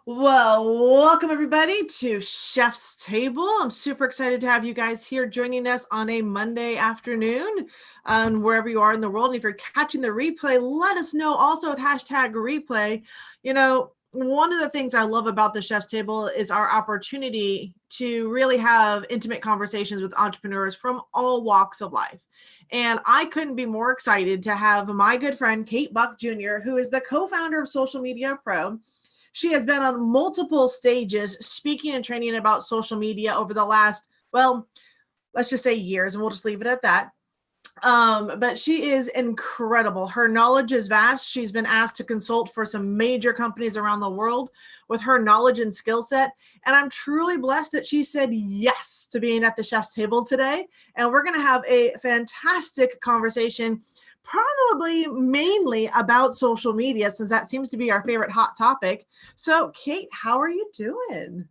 Well, welcome everybody to Chef's Table. I'm super excited to have you guys here joining us on a Monday afternoon, wherever you are in the world. And if you're catching the replay, let us know also with hashtag replay. One of the things I love about the Chef's Table is our opportunity to really have intimate conversations with entrepreneurs from all walks of life. And I couldn't be more excited to have my good friend, Kate Buck Jr., who is the co-founder of Social Media Pro. She has been on multiple stages speaking and training about social media over the last, well, let's just say years, and we'll just leave it at that. But she is incredible. Her knowledge is vast. She's been asked to consult for some major companies around the world with her knowledge and skill set. And I'm truly blessed that she said yes to being at the Chef's Table today. And we're going to have a fantastic conversation, probably mainly about social media, since that seems to be our favorite hot topic. So, Kate, how are you doing?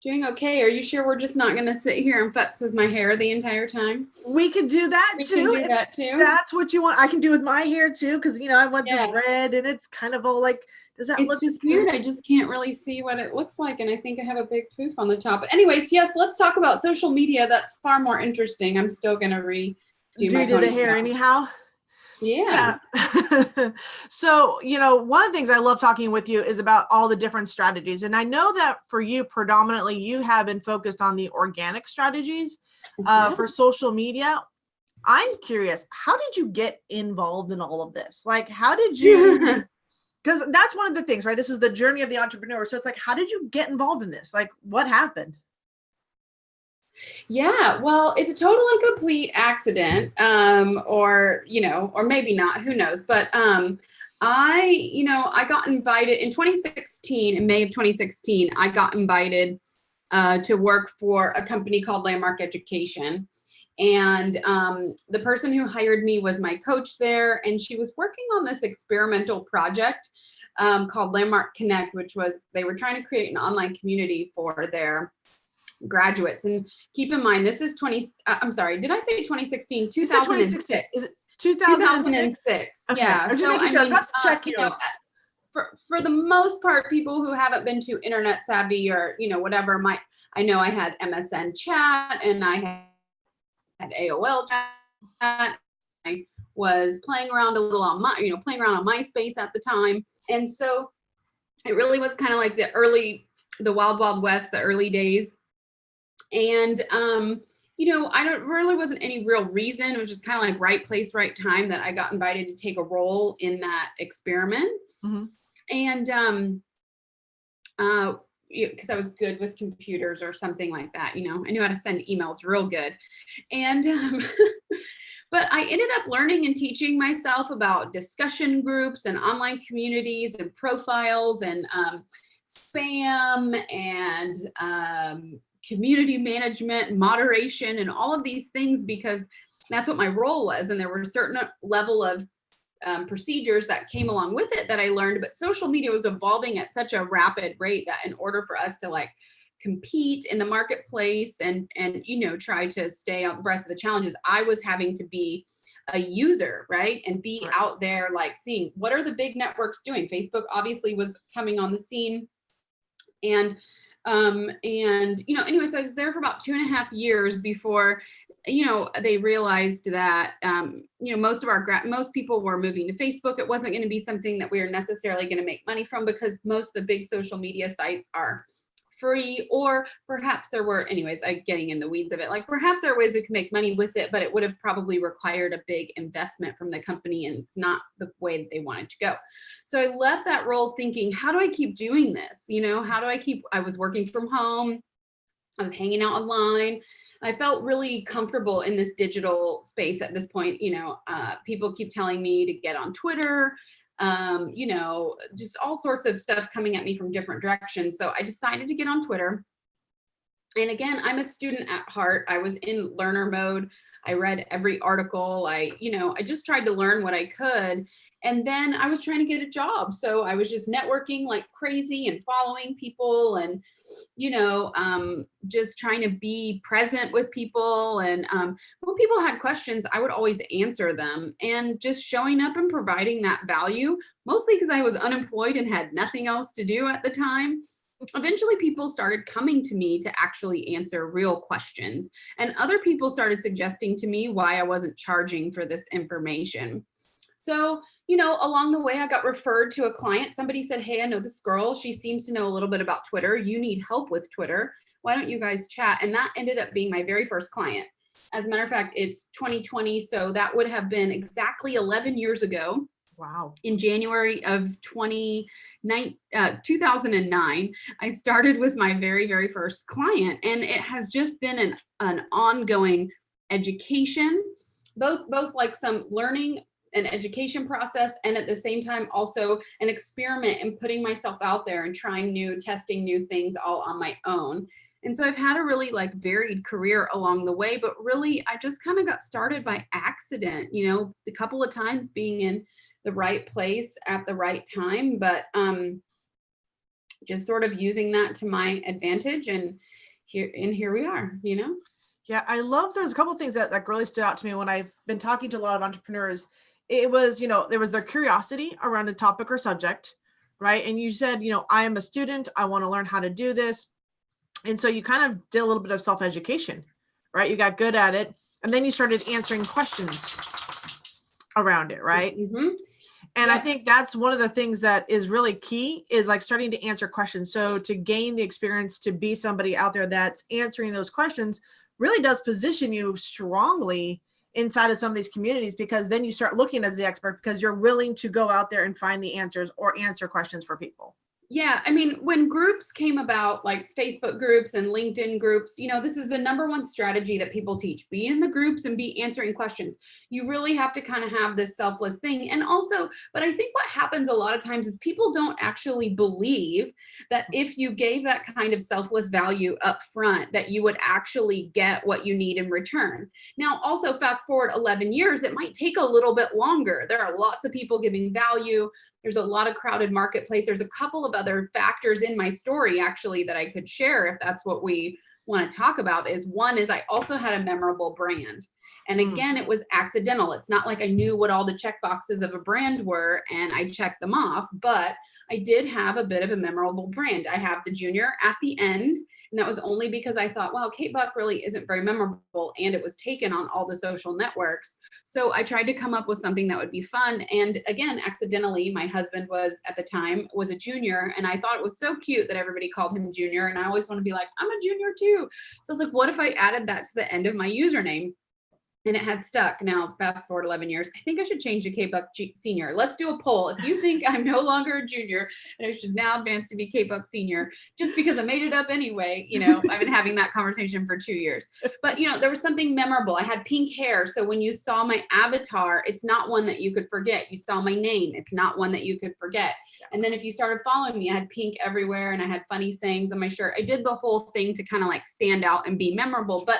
Doing okay. Are you sure we're just not going to sit here and futz with my hair the entire time? We could do that too. We can do that too. That's what you want. I can do with my hair too, because I want this red, and it's kind of all like, does that look? It's just weird. I just can't really see what it looks like, and I think I have a big poof on the top. But anyways, yes, let's talk about social media. That's far more interesting. I'm still going to redo my the hair anyhow. Yeah. So, one of the things I love talking with you is about all the different strategies. And I know that for you, predominantly, you have been focused on the organic strategies for social media. I'm curious, how did you get involved in all of this? Like, how did you, because that's one of the things, right? This is the journey of the entrepreneur. So it's like, how did you get involved in this? Like, what happened? Yeah, well, it's a total and complete accident, or maybe not, who knows. But I got invited in 2016, in May of 2016, I got invited to work for a company called Landmark Education. And the person who hired me was my coach there, and she was working on this experimental project called Landmark Connect, which was, they were trying to create an online community for their graduates. And keep in mind, this is I'm sorry, did I say 2016? 2006. Is it 2006? Okay. Yeah. So I mean, check you. For the most part, people who haven't been too internet savvy or whatever, I know I had MSN chat and I had AOL chat. I was playing around a little on playing around on MySpace at the time, and so it really was kind of like the wild, wild west, the early days. And, wasn't any real reason. It was just kind of like right place, right time that I got invited to take a role in that experiment. Mm-hmm. And, because I was good with computers or something like that, I knew how to send emails real good. And, but I ended up learning and teaching myself about discussion groups and online communities and profiles and, spam and, community management, moderation, and all of these things, because that's what my role was. And there were a certain level of procedures that came along with it that I learned, but social media was evolving at such a rapid rate that in order for us to like compete in the marketplace and try to stay abreast of the challenges, I was having to be a user, right? And be out there like seeing what are the big networks doing. Facebook obviously was coming on the scene. And anyway, so I was there for about 2.5 years before, they realized that, most people were moving to Facebook. It wasn't going to be something that we were necessarily going to make money from, because most of the big social media sites are free, or perhaps there were, anyways, I'm getting in the weeds of it. Like perhaps there are ways we could make money with it, but it would have probably required a big investment from the company, and it's not the way that they wanted to go. So I left that role thinking, how do I keep doing this? I was working from home. I was hanging out online. I felt really comfortable in this digital space at this point. People keep telling me to get on Twitter, just all sorts of stuff coming at me from different directions. So I decided to get on Twitter. And again, I'm a student at heart. I was in learner mode. I read every article. I just tried to learn what I could. And then I was trying to get a job. So I was just networking like crazy and following people and, just trying to be present with people. And when people had questions, I would always answer them, and just showing up and providing that value, mostly because I was unemployed and had nothing else to do at the time. eventually people started coming to me to actually answer real questions. And other people started suggesting to me why I wasn't charging for this information. So, along the way, I got referred to a client. Somebody said, hey, I know this girl. She seems to know a little bit about Twitter. You need help with Twitter. Why don't you guys chat? And that ended up being my very first client. As a matter of fact, it's 2020. So that would have been exactly 11 years ago. Wow. In January of 2009, I started with my very, very first client. And it has just been an ongoing education, both like some learning and education process, and at the same time also an experiment in putting myself out there and testing new things all on my own. And so I've had a really like varied career along the way, but really I just kind of got started by accident, a couple of times being in the right place at the right time, but just sort of using that to my advantage. And here we are, Yeah, I love, there's a couple of things that really stood out to me when I've been talking to a lot of entrepreneurs. It was, there was their curiosity around a topic or subject, right? And you said, I am a student, I want to learn how to do this. And so you kind of did a little bit of self-education, right? You got good at it. And then you started answering questions around it, right? Mm-hmm. And I think that's one of the things that is really key, is like starting to answer questions. So to gain the experience to be somebody out there that's answering those questions really does position you strongly inside of some of these communities, because then you start looking as the expert because you're willing to go out there and find the answers or answer questions for people. Yeah, I mean, when groups came about, like Facebook groups and LinkedIn groups, this is the number one strategy that people teach. Be in the groups and be answering questions. You really have to kind of have this selfless thing. And also, but I think what happens a lot of times is people don't actually believe that if you gave that kind of selfless value up front, that you would actually get what you need in return. Now, also fast forward 11 years, it might take a little bit longer. There are lots of people giving value. There's a lot of crowded marketplace. There's a couple of other factors in my story actually that I could share if that's what we want to talk about. One is I also had a memorable brand. And again, it was accidental. It's not like I knew what all the check boxes of a brand were and I checked them off, but I did have a bit of a memorable brand. I have the junior at the end. And that was only because I thought, wow, Kate Buck really isn't very memorable. And it was taken on all the social networks. So I tried to come up with something that would be fun. And again, accidentally, my husband at the time was a junior. And I thought it was so cute that everybody called him Junior. And I always want to be like, I'm a junior too. So I was like, what if I added that to the end of my username? And it has stuck. Now, fast forward 11 years, I think I should change to K-Buck Senior. Let's do a poll. If you think I'm no longer a junior and I should now advance to be K-Buck Senior, just because I made it up anyway, I've been having that conversation for 2 years. But, there was something memorable. I had pink hair. So when you saw my avatar, it's not one that you could forget. You saw my name. It's not one that you could forget. And then if you started following me, I had pink everywhere and I had funny sayings on my shirt. I did the whole thing to kind of like stand out and be memorable. But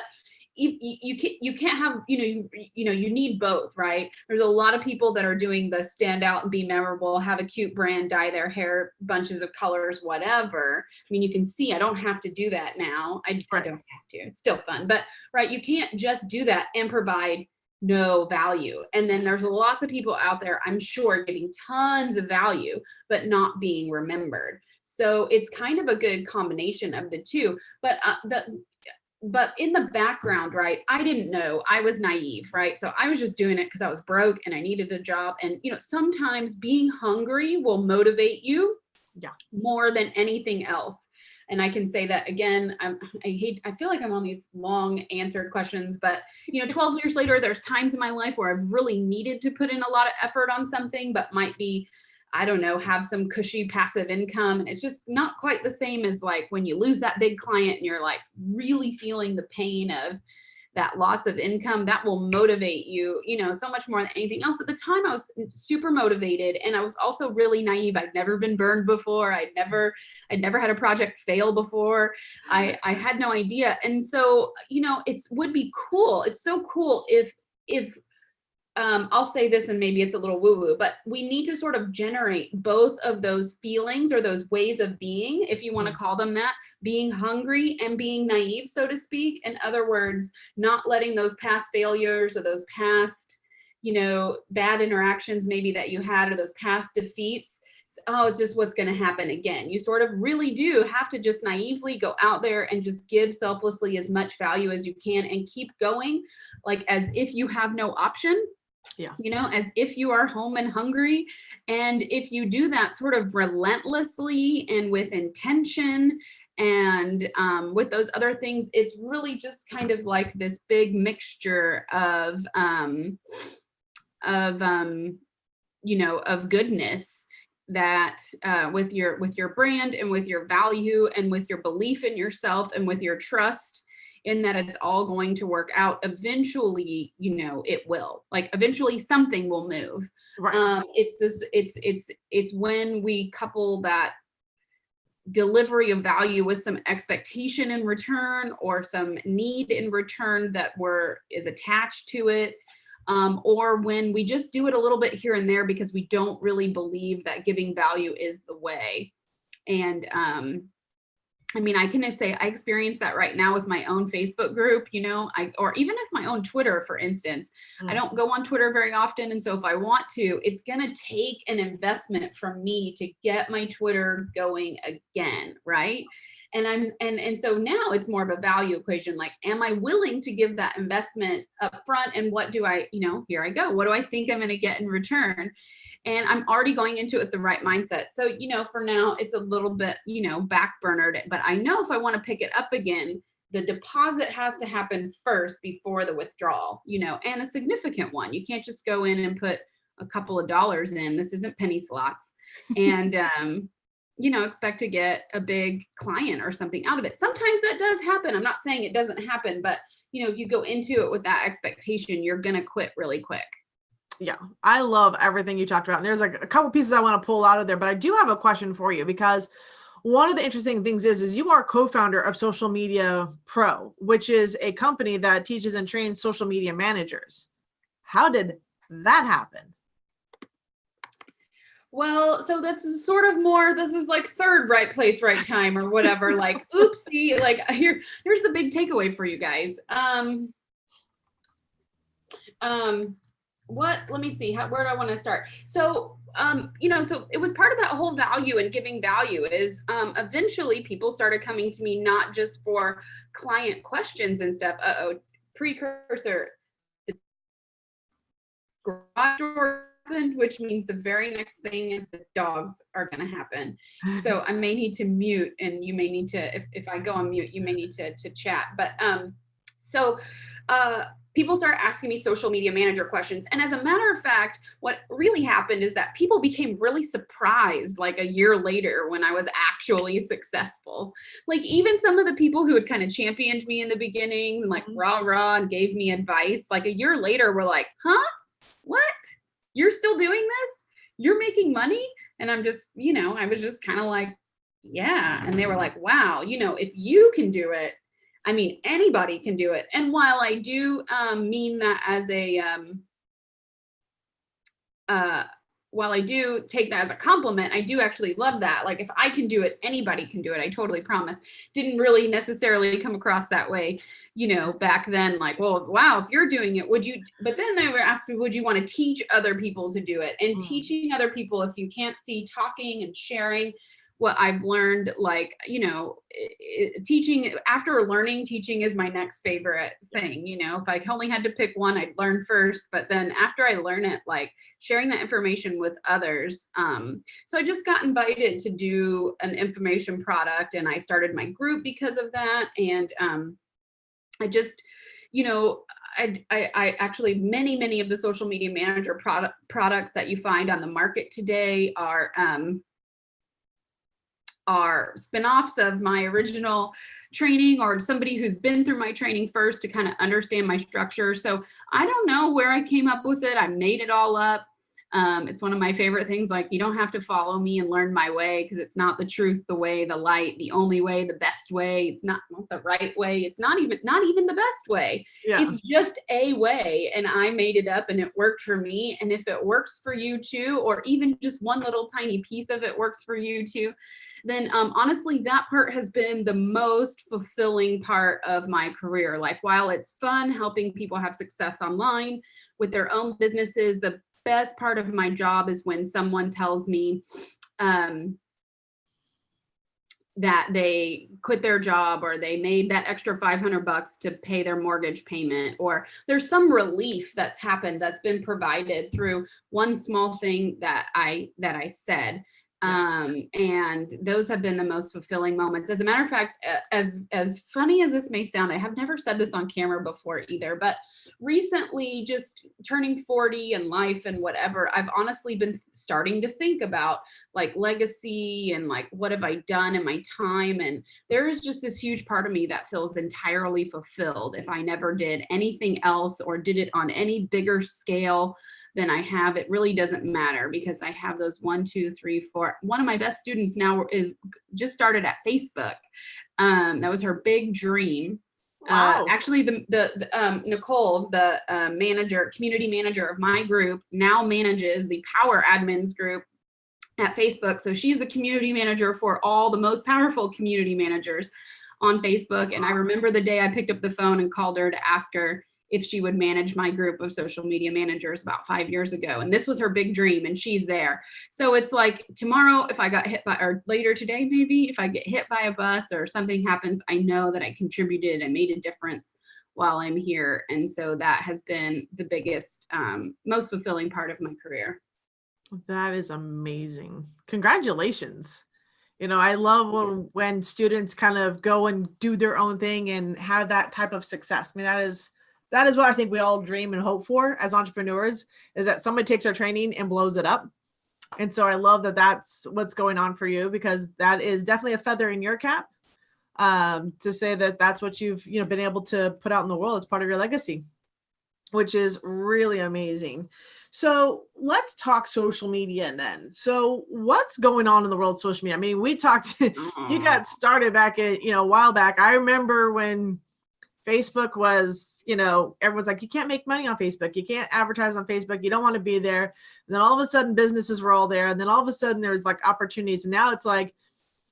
you can't have, you need both, right? There's a lot of people that are doing the stand out and be memorable, have a cute brand, dye their hair bunches of colors, whatever. I mean, you can see I don't have to do that now. I don't have to. It's still fun, but right, you can't just do that and provide no value. And then there's lots of people out there, I'm sure, getting tons of value, but not being remembered. So it's kind of a good combination of the two. But in the background, right, I didn't know. I was naive, right? So I was just doing it because I was broke and I needed a job. And, sometimes being hungry will motivate you more than anything else. And I can say that again, I feel like I'm on these long answered questions, but 12 years later, there's times in my life where I've really needed to put in a lot of effort on something, but might be, I don't know, have some cushy passive income. And it's just not quite the same as like when you lose that big client and you're like really feeling the pain of that loss of income. That will motivate you, so much more than anything else. At the time, I was super motivated and I was also really naive. I'd never been burned before. I'd never had a project fail before. I had no idea. And so, it would be cool. It's so cool if I'll say this and maybe it's a little woo-woo, but we need to sort of generate both of those feelings or those ways of being, if you want to call them that, being hungry and being naive, so to speak. In other words, not letting those past failures or those past, bad interactions maybe that you had or those past defeats oh, it's just what's going to happen again. You sort of really do have to just naively go out there and just give selflessly as much value as you can and keep going, like as if you have no option. Yeah. You know, as if you are home and hungry. And if you do that sort of relentlessly and with intention and with those other things, it's really just kind of like this big mixture of you know, of goodness that with your brand and with your value and with your belief in yourself and with your trust in that it's all going to work out eventually. You know, it will, like, eventually something will move. Right. It's when we couple that delivery of value with some expectation in return or some need in return that is attached to it. Or when we just do it a little bit here and there because we don't really believe that giving value is the way. And I mean, I can say I experience that right now with my own Facebook group, you know, or even if my own Twitter, for instance. I don't go on Twitter very often. And so if I want to, it's going to take an investment from me to get my Twitter going again. Right. And so now it's more of a value equation. Like, am I willing to give that investment up front? And what do I, you know, here I go. What do I think I'm going to get in return? And I'm already going into it with the right mindset. So, you know, for now, it's a little bit, you know, back burnered. But I know if I want to pick it up again, the deposit has to happen first before the withdrawal, you know, and a significant one. You can't just go in and put a couple of dollars in. This isn't penny slots. And, you know, expect to get a big client or something out of it. Sometimes that does happen. I'm not saying it doesn't happen, but, you know, if you go into it with that expectation, you're going to quit really quick. Yeah, I love everything you talked about. And there's like a couple pieces I want to pull out of there, but I do have a question for you, because one of the interesting things is you are co-founder of Social Media Pro, which is a company that teaches and trains social media managers. How did that happen? Well, so this is sort of more, this is like third right place, right time or whatever, like, oopsie, like here's the big takeaway for you guys. Let me see, where do I want to start? So, you know, so it was part of that whole value and giving value is, eventually people started coming to me, not just for client questions and stuff. Precursor, the garage door happened, which means the very next thing is the dogs are going to happen. So I may need to mute, and you may need to, if I go on mute, you may need to chat. But, people start asking me social media manager questions. And as a matter of fact, what really happened is that people became really surprised like a year later when I was actually successful. Like, even some of the people who had kind of championed me in the beginning and like rah and gave me advice, like a year later were like, huh? What? You're still doing this? You're making money? And I'm just, you know, I was just kind of like, yeah. And they were like, wow, you know, if you can do it, I mean, anybody can do it. And while I do mean that as a, while I do take that as a compliment, I do actually love that. Like, if I can do it, anybody can do it. I totally promise. Didn't really necessarily come across that way, you know, back then. Like, well, wow, if you're doing it, would you? But then they were asking, would you want to teach other people to do it? And teaching other people, if you can't see, talking and sharing what I've learned, like, you know, teaching, after learning, teaching is my next favorite thing. You know, if I only had to pick one, I'd learn first, but then after I learn it, like, sharing that information with others. So I just got invited to do an information product, and I started my group because of that. And I just, you know, I actually, many of the social media manager products that you find on the market today are spin-offs of my original training, or somebody who's been through my training first to kind of understand my structure. So I don't know where I came up with it. I made it all up. It's one of my favorite things. Like, you don't have to follow me and learn my way, because it's not the truth, the way, the light, the only way, the best way. It's not the right way. It's not even the best way. Yeah. It's just a way. And I made it up, and it worked for me. And if it works for you too, or even just one little tiny piece of it works for you too, then honestly, that part has been the most fulfilling part of my career. Like, while it's fun helping people have success online with their own businesses, the best part of my job is when someone tells me, that they quit their job, or they made that extra $500 to pay their mortgage payment, or there's some relief that's happened that's been provided through one small thing that I said. And those have been the most fulfilling moments. As a matter of fact, as funny as this may sound, I have never said this on camera before either, but recently, just turning 40 and life and whatever, I've honestly been starting to think about like legacy and like, what have I done in my time? And there is just this huge part of me that feels entirely fulfilled if I never did anything else or did it on any bigger scale than I have. It really doesn't matter, because I have those 1, 2, 3, 4. One of my best students now just started at Facebook. That was her big dream. Wow. Actually, the Nicole, the community manager of my group, now manages the Power Admins group at Facebook. So she's the community manager for all the most powerful community managers on Facebook. And I remember the day I picked up the phone and called her to ask her if she would manage my group of social media managers about 5 years ago. And this was her big dream, and she's there. So it's like tomorrow, if I got hit by, or later today, maybe if I get hit by a bus or something happens, I know that I contributed and made a difference while I'm here. And so that has been the biggest, most fulfilling part of my career. That is amazing. Congratulations. You know, I love when students kind of go and do their own thing and have that type of success. I mean, that is what I think we all dream and hope for as entrepreneurs, is that somebody takes our training and blows it up. And so I love that that's what's going on for you, because that is definitely a feather in your cap, to say that that's what you've, been able to put out in the world. It's part of your legacy, which is really amazing. So let's talk social media then. So what's going on in the world of social media? I mean, we talked, you got started back at, a while back. I remember when Facebook was, everyone's like, you can't make money on Facebook. You can't advertise on Facebook. You don't want to be there. And then all of a sudden businesses were all there. And then all of a sudden there's like opportunities. And now it's like,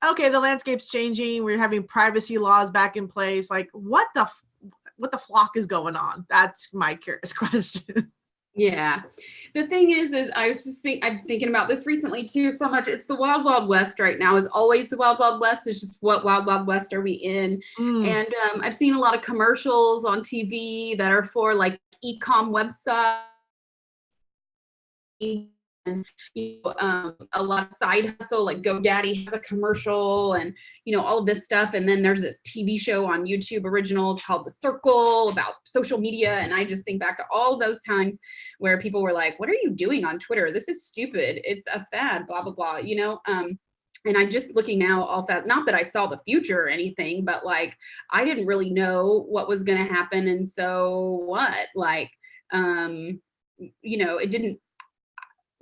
okay, the landscape's changing. We're having privacy laws back in place. Like what the flock is going on? That's my curious question. Yeah. The thing is I'm thinking about this recently too, so much. It's the wild, wild west right now. Is always the wild, wild west. It's just what wild, wild west are we in? And I've seen a lot of commercials on TV that are for like e-com websites. And a lot of side hustle, like GoDaddy has a commercial, and all of this stuff. And then there's this TV show on YouTube Originals called The Circle about social media. And I just think back to all those times where people were like, what are you doing on Twitter? This is stupid. It's a fad, blah, blah, blah, and I'm just looking now all that, not that I saw the future or anything, but like, I didn't really know what was going to happen. And so what, like, it didn't,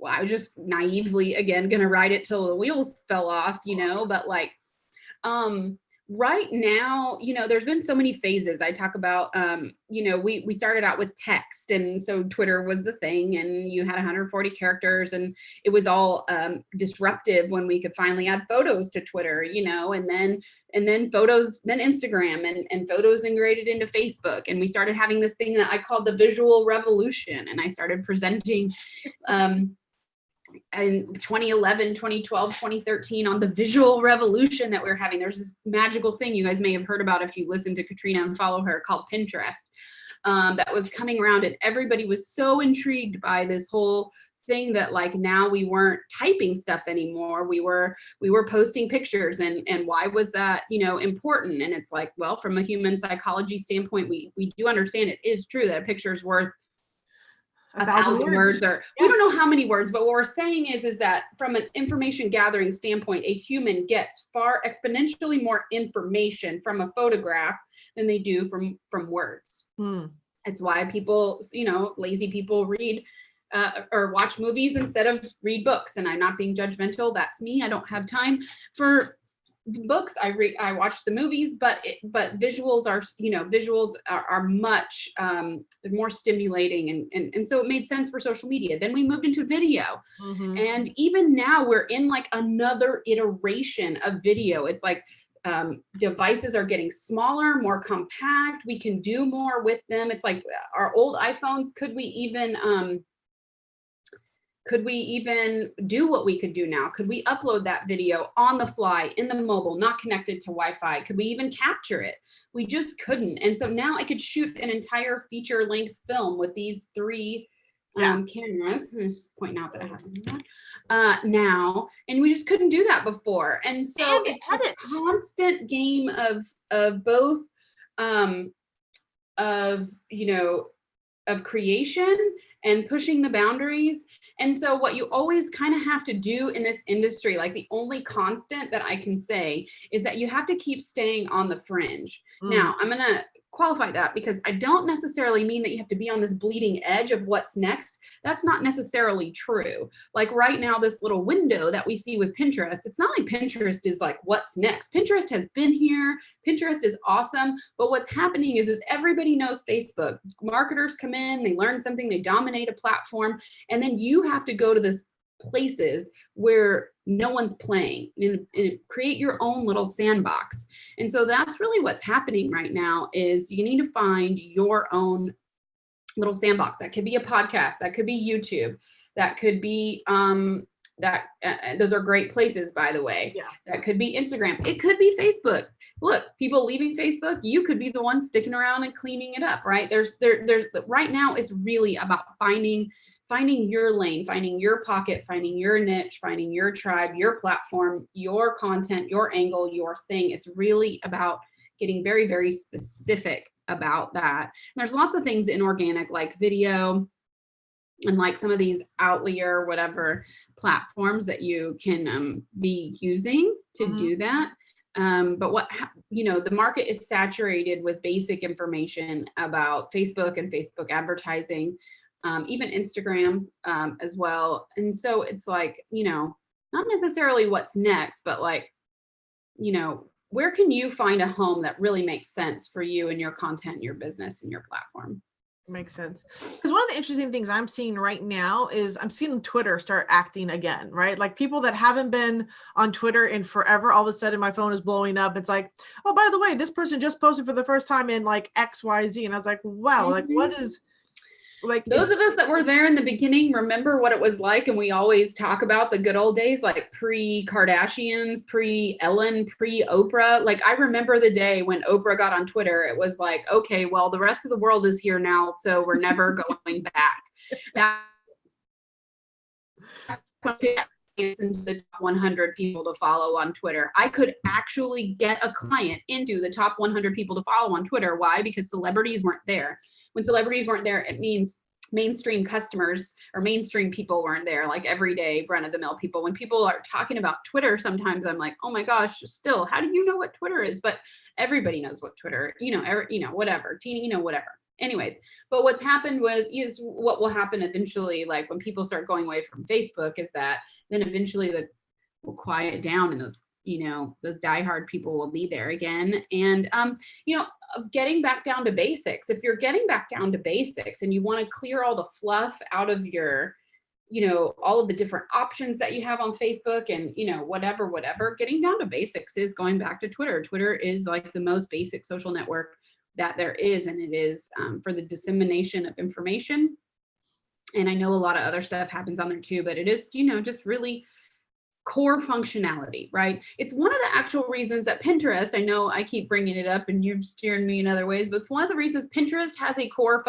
I was just naively, again, going to ride it till the wheels fell off, but like, right now, there's been so many phases. I talk about, we started out with text, and so Twitter was the thing, and you had 140 characters, and it was all disruptive when we could finally add photos to Twitter, and then photos, then Instagram, and photos integrated into Facebook. And we started having this thing that I called the visual revolution. And I started presenting, in 2011, 2012, 2013 on the visual revolution that we're having. There's this magical thing you guys may have heard about if you listen to Katrina and follow her, called Pinterest, that was coming around, and everybody was so intrigued by this whole thing that like now we weren't typing stuff anymore. We were posting pictures, and why was that, important? And it's like, well, from a human psychology standpoint, we do understand it is true that a picture is worth 1,000 words, or we don't know how many words, but what we're saying is that from an information gathering standpoint, a human gets far exponentially more information from a photograph than they do from words. It's why people, lazy people read or watch movies instead of read books. And I'm not being judgmental. That's me. I don't have time for books. I watch the movies, but visuals are much more stimulating, and so it made sense for social media. Then we moved into video, and even now we're in like another iteration of video. It's like devices are getting smaller, more compact. We can do more with them. It's like our old iPhones. Could we even Could we even do what we could do now? Could we upload that video on the fly in the mobile, not connected to Wi-Fi? Could we even capture it? We just couldn't. And so now I could shoot an entire feature length film with these 3 cameras. I'm just pointing out that I have that now, and we just couldn't do that before. And so it's a constant game of both of creation and pushing the boundaries. And so what you always kind of have to do in this industry, like the only constant that I can say is that you have to keep staying on the fringe. Now, I'm going to qualify that because I don't necessarily mean that you have to be on this bleeding edge of what's next. That's not necessarily true. Like right now, this little window that we see with Pinterest, it's not like Pinterest is like, what's next? Pinterest has been here. Pinterest is awesome. But what's happening is everybody knows Facebook. Marketers come in, they learn something, they dominate a platform, and then you have to go to this places where no one's playing and create your own little sandbox. And so that's really what's happening right now is you need to find your own little sandbox. That could be a podcast, that could be YouTube, that could be those are great places, by the way. Yeah. That could be Instagram. It could be Facebook. Look, people leaving Facebook, you could be the one sticking around and cleaning it up, right? There's right now it's really about finding your lane, finding your pocket, finding your niche, finding your tribe, your platform, your content, your angle, your thing. It's really about getting very, very specific about that. And there's lots of things in organic, like video and like some of these Outlier, whatever platforms that you can be using to do that. But the market is saturated with basic information about Facebook and Facebook advertising. Even Instagram as well. And so it's like, not necessarily what's next, but like, where can you find a home that really makes sense for you and your content, your business, and your platform? Makes sense. Because one of the interesting things I'm seeing right now is I'm seeing Twitter start acting again, right? Like people that haven't been on Twitter in forever, all of a sudden my phone is blowing up. It's like, oh, by the way, this person just posted for the first time in like XYZ. And I was like, wow, like what is... Like those of us that were there in the beginning remember what it was like, and we always talk about the good old days, like pre-Kardashians, pre-Ellen, pre-Oprah. Like I remember the day when Oprah got on Twitter. It was like, okay, well, the rest of the world is here now, so we're never going back. Into the top 100 people to follow on Twitter. I could actually get a client into the top 100 people to follow on Twitter. Why? Because celebrities weren't there. When celebrities weren't there, it means mainstream customers or mainstream people weren't there, like everyday run-of-the-mill people. When people are talking about Twitter, sometimes I'm like, oh my gosh, still, how do you know what Twitter is? But everybody knows what Twitter, whatever, whatever. Anyways, but what's happened is what will happen eventually, like when people start going away from Facebook, is that then eventually will quiet down and those diehard people will be there again. And, getting back down to basics. If you're getting back down to basics and you want to clear all the fluff out of your, all of the different options that you have on Facebook and, whatever, getting down to basics is going back to Twitter. Twitter is like the most basic social network that there is. And it is for the dissemination of information. And I know a lot of other stuff happens on there too, but it is, just really core functionality, right? It's one of the actual reasons that Pinterest, I know I keep bringing it up and you're steering me in other ways, but it's one of the reasons Pinterest has a core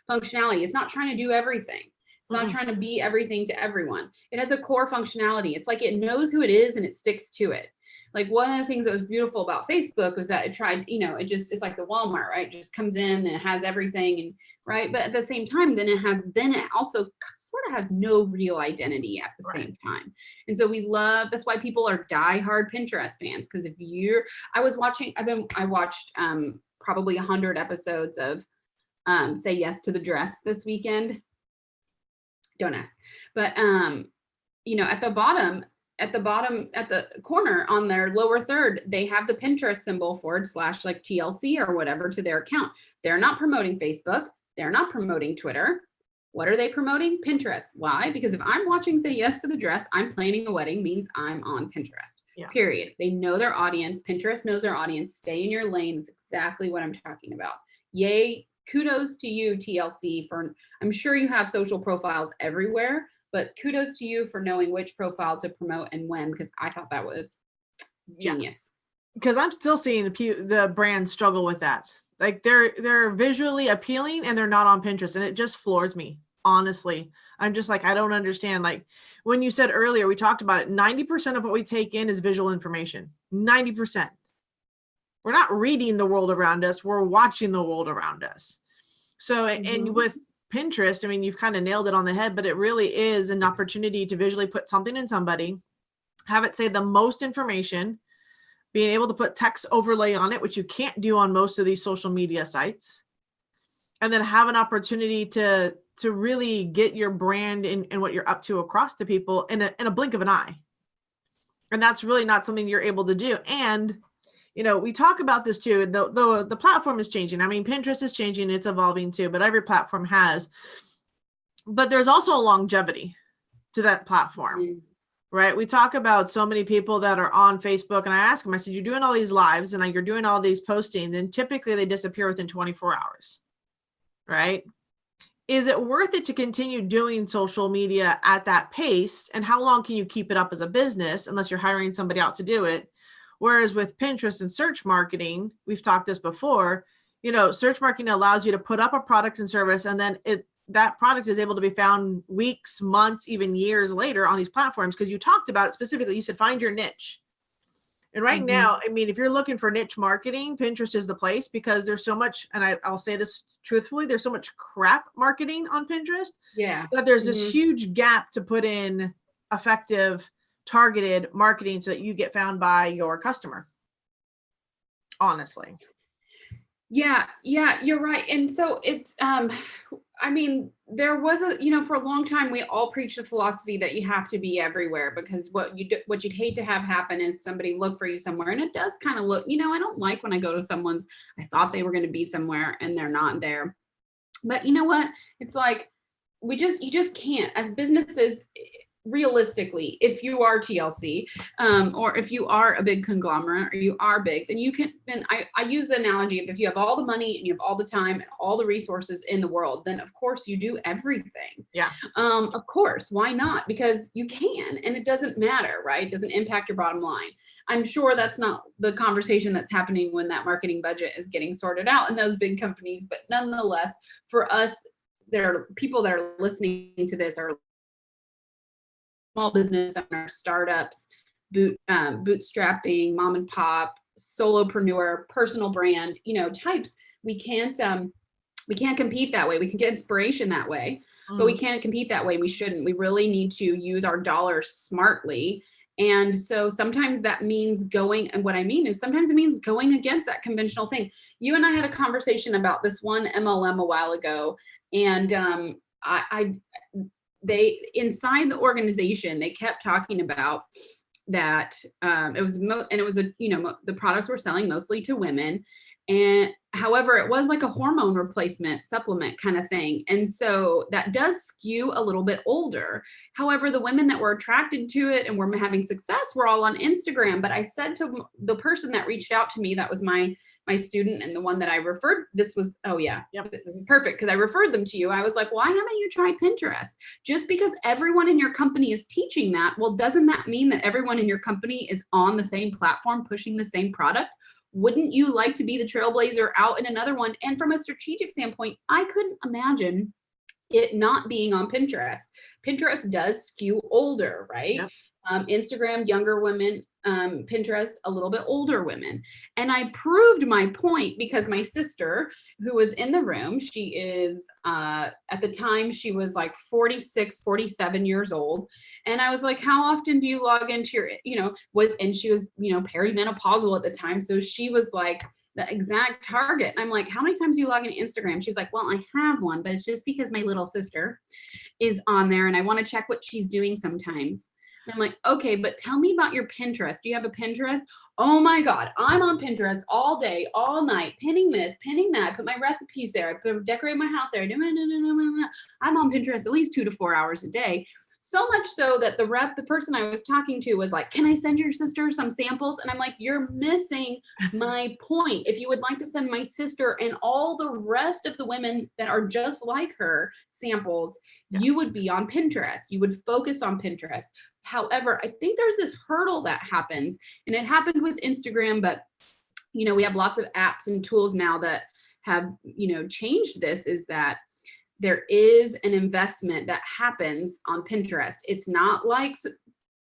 functionality. It's not trying to do everything. It's not trying to be everything to everyone. It has a core functionality. It's like it knows who it is and it sticks to it. Like one of the things that was beautiful about Facebook was that it tried, it's like the Walmart, right? It just comes in and it has everything, and right. But at the same time, then it also sort of has no real identity at the same time. And so that's why people are diehard Pinterest fans. Because I watched probably 100 episodes of Say Yes to the Dress this weekend. Don't ask. But at the corner on their lower third, they have the Pinterest symbol / like TLC or whatever to their account. They're not promoting Facebook. They're not promoting Twitter. What are they promoting? Pinterest. Why? Because if I'm watching Say Yes to the Dress, I'm planning a wedding means I'm on Pinterest. Yeah. Period. They know their audience. Pinterest knows their audience. Stay in your lane is exactly what I'm talking about. Yay. Kudos to you, TLC, I'm sure you have social profiles everywhere, but kudos to you for knowing which profile to promote and when, because I thought that was genius. Because I'm still seeing the brands struggle with that. Like they're visually appealing and they're not on Pinterest, and it just floors me. Honestly, I'm just like, I don't understand. Like when you said earlier, we talked about it. 90% of what we take in is visual information. 90%. We're not reading the world around us. We're watching the world around us. So, and with Pinterest, I mean, you've kind of nailed it on the head, but it really is an opportunity to visually put something in somebody, have it say the most information, being able to put text overlay on it, which you can't do on most of these social media sites, and then have an opportunity to really get your brand and what you're up to across to people in a blink of an eye. And that's really not something you're able to do. And, you know, we talk about this too, the platform is changing. I mean, Pinterest is changing, it's evolving too, but every platform has. But there's also a longevity to that platform, right? We talk about so many people that are on Facebook, and I ask them, I said, you're doing all these lives and you're doing all these posting, and typically they disappear within 24 hours, right? Is it worth it to continue doing social media at that pace? And how long can you keep it up as a business unless you're hiring somebody out to do it? Whereas with Pinterest and search marketing, we've talked this before, you know, search marketing allows you to put up a product and service, and then that product is able to be found weeks, months, even years later on these platforms. Because you talked about it specifically, you said, find your niche. And right now, I mean, if you're looking for niche marketing, Pinterest is the place, because there's so much, and I'll say this truthfully, there's so much crap marketing on Pinterest. Yeah. That there's this huge gap to put in effective, targeted marketing so that you get found by your customer. Honestly. Yeah, you're right. And so it's, I mean, there was for a long time, we all preached the philosophy that you have to be everywhere, because what you'd hate to have happen is somebody look for you somewhere. And it does kind of look, I don't like when I go to someone's, I thought they were going to be somewhere and they're not there. But you know what? It's like, you just can't, as businesses, realistically, if you are TLC, or if you are a big conglomerate, or you are big, then I use the analogy of, if you have all the money and you have all the time and all the resources in the world, then of course you do everything. Yeah. Of course, why not? Because you can, and it doesn't matter, right? It doesn't impact your bottom line. I'm sure that's not the conversation that's happening when that marketing budget is getting sorted out in those big companies, but nonetheless, for us, there are people that are listening to this are small business owners, startups, bootstrapping, mom and pop, solopreneur, personal brand, types. We can't compete that way. We can get inspiration that way, but we can't compete that way. We shouldn't. We really need to use our dollars smartly. And so sometimes that means sometimes it means going against that conventional thing. You and I had a conversation about this one MLM a while ago, and they, inside the organization, they kept talking about that the products were selling mostly to women, and however, it was like a hormone replacement supplement kind of thing. And so that does skew a little bit older. However, the women that were attracted to it and were having success were all on Instagram. But I said to the person that reached out to me, that was my student, and the one that I referred, this is perfect, because I referred them to you. I was like, why haven't you tried Pinterest? Just because everyone in your company is teaching that, well, doesn't that mean that everyone in your company is on the same platform pushing the same product? Wouldn't you like to be the trailblazer out in another one? And from a strategic standpoint, I couldn't imagine it not being on Pinterest. Pinterest does skew older, right? Yep. Instagram, younger women, Pinterest, a little bit older women. And I proved my point because my sister, who was in the room, she is, at the time, she was like 46, 47 years old. And I was like, how often do you log into your, and she was, perimenopausal at the time. So she was like the exact target. And I'm like, how many times do you log into Instagram? She's like, well, I have one, but it's just because my little sister is on there and I want to check what she's doing sometimes. And I'm like, okay, but tell me about your Pinterest. Do you have a Pinterest? Oh my God, I'm on Pinterest all day, all night, pinning this, pinning that. I put my recipes there. I decorate my house there. I'm on Pinterest at least 2 to 4 hours a day. So much so that the person I was talking to was like, can I send your sister some samples? And I'm like, you're missing my point. If you would like to send my sister and all the rest of the women that are just like her samples, you would be on Pinterest. You would focus on Pinterest. However, I think there's this hurdle that happens, and it happened with Instagram, but we have lots of apps and tools now that have, changed this, is that there is an investment that happens on Pinterest. It's not like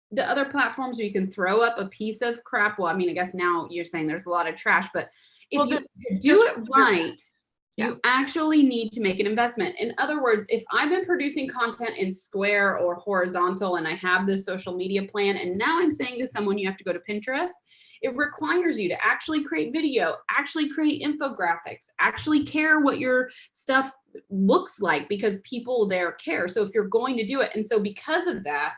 the other platforms where you can throw up a piece of crap. Well, I mean, I guess now you're saying there's a lot of trash, but if you do it right, you actually need to make an investment. In other words, if I've been producing content in square or horizontal and I have this social media plan, and now I'm saying to someone, you have to go to Pinterest, it requires you to actually create video, actually create infographics, actually care what your stuff looks like, because people there care. So if you're going to do it, and so because of that,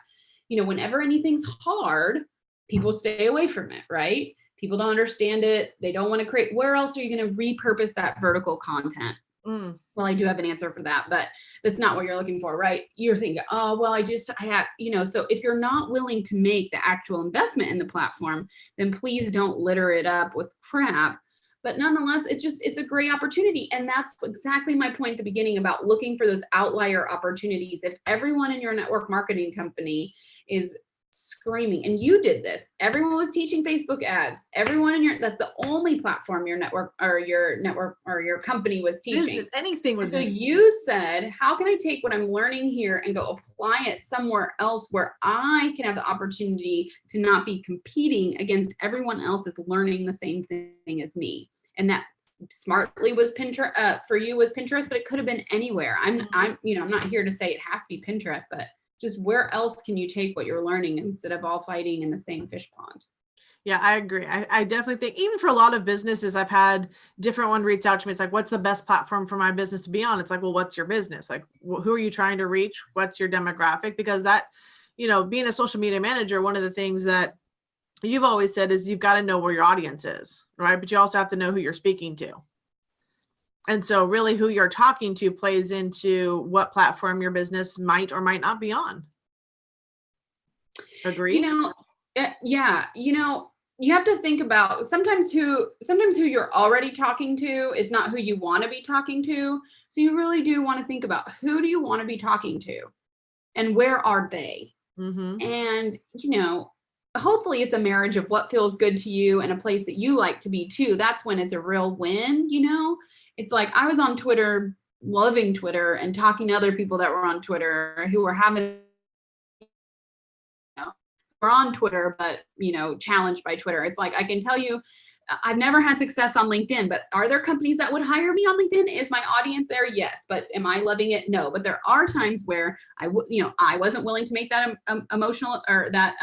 whenever anything's hard, people stay away from it, right? People don't understand it. They don't want to create. Where else are you going to repurpose that vertical content? Well, I do have an answer for that, but that's not what you're looking for, right? You're thinking, oh, well, I have, so if you're not willing to make the actual investment in the platform, then please don't litter it up with crap. But nonetheless, it's a great opportunity. And that's exactly my point at the beginning about looking for those outlier opportunities. If everyone in your network marketing company is screaming, and you did this, everyone was teaching Facebook ads, everyone in that's the only platform your network or your company was teaching. Business, anything was. So you said, how can I take what I'm learning here and go apply it somewhere else where I can have the opportunity to not be competing against everyone else that's learning the same thing as me? And that smartly was Pinterest, for you was Pinterest, but it could have been anywhere. I'm not here to say it has to be Pinterest, but just where else can you take what you're learning instead of all fighting in the same fish pond? Yeah, I agree. I definitely think even for a lot of businesses, I've had different one reach out to me. It's like, what's the best platform for my business to be on? It's like, well, what's your business? Like, who are you trying to reach? What's your demographic? Because that, being a social media manager, one of the things that you've always said is you've got to know where your audience is, right? But you also have to know who you're speaking to. And so really who you're talking to plays into what platform your business might or might not be on. Agree? Yeah. You have to think about sometimes who you're already talking to is not who you want to be talking to. So you really do want to think about, who do you want to be talking to and where are they? And, hopefully it's a marriage of what feels good to you and a place that you like to be too. That's when it's a real win. It's like I was on Twitter, loving Twitter and talking to other people that were on Twitter who were having, we're on Twitter, but, challenged by Twitter. It's like, I can tell you, I've never had success on LinkedIn, but are there companies that would hire me on LinkedIn? Is my audience there? Yes. But am I loving it? No. But there are times where I wasn't willing to make that emotional or that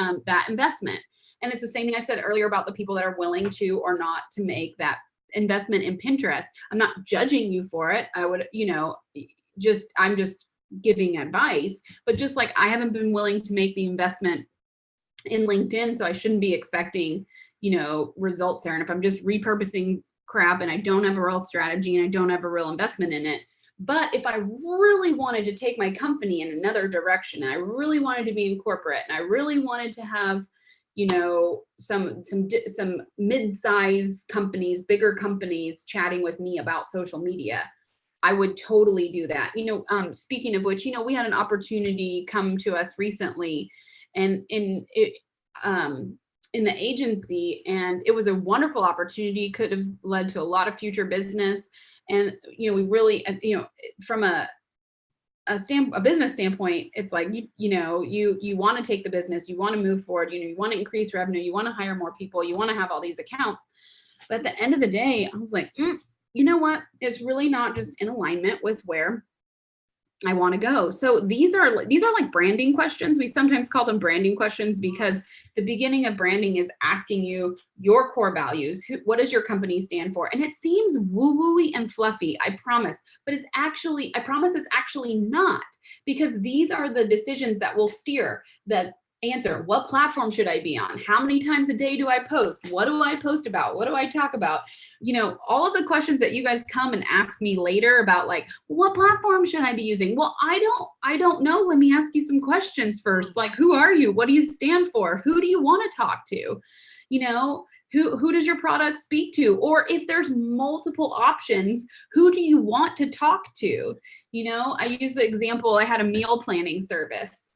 investment. And it's the same thing I said earlier about the people that are willing to or not to make that investment in Pinterest. I'm not judging you for it. I would, I'm just giving advice, but just like I haven't been willing to make the investment in LinkedIn, so I shouldn't be expecting, results there. And if I'm just repurposing crap and I don't have a real strategy and I don't have a real investment in it, but if I really wanted to take my company in another direction, and I really wanted to be in corporate, and I really wanted to have, some mid-size companies, bigger companies chatting with me about social media, I would totally do that. Speaking of which, we had an opportunity come to us recently, and in the agency, and it was a wonderful opportunity, could have led to a lot of future business. And, we really, from a business standpoint, it's like, you want to take the business, you want to move forward, you want to increase revenue, you want to hire more people, you want to have all these accounts. But at the end of the day, I was like, you know what? It's really not just in alignment with where I want to go. So these are like branding questions. We sometimes call them branding questions because the beginning of branding is asking you your core values. What does your company stand for? And it seems woo-wooey and fluffy, I promise, but I promise it's actually not, because these are the decisions that will steer the answer, what platform should I be on? How many times a day do I post? What do I post about? What do I talk about? You know, all of the questions that you guys come and ask me later about, like, what platform should I be using? Well, I don't know. Let me ask you some questions first. Like, who are you? What do you stand for? Who do you want to talk to? You know, who does your product speak to? Or if there's multiple options, who do you want to talk to? You know, I use the example, I had a meal planning service.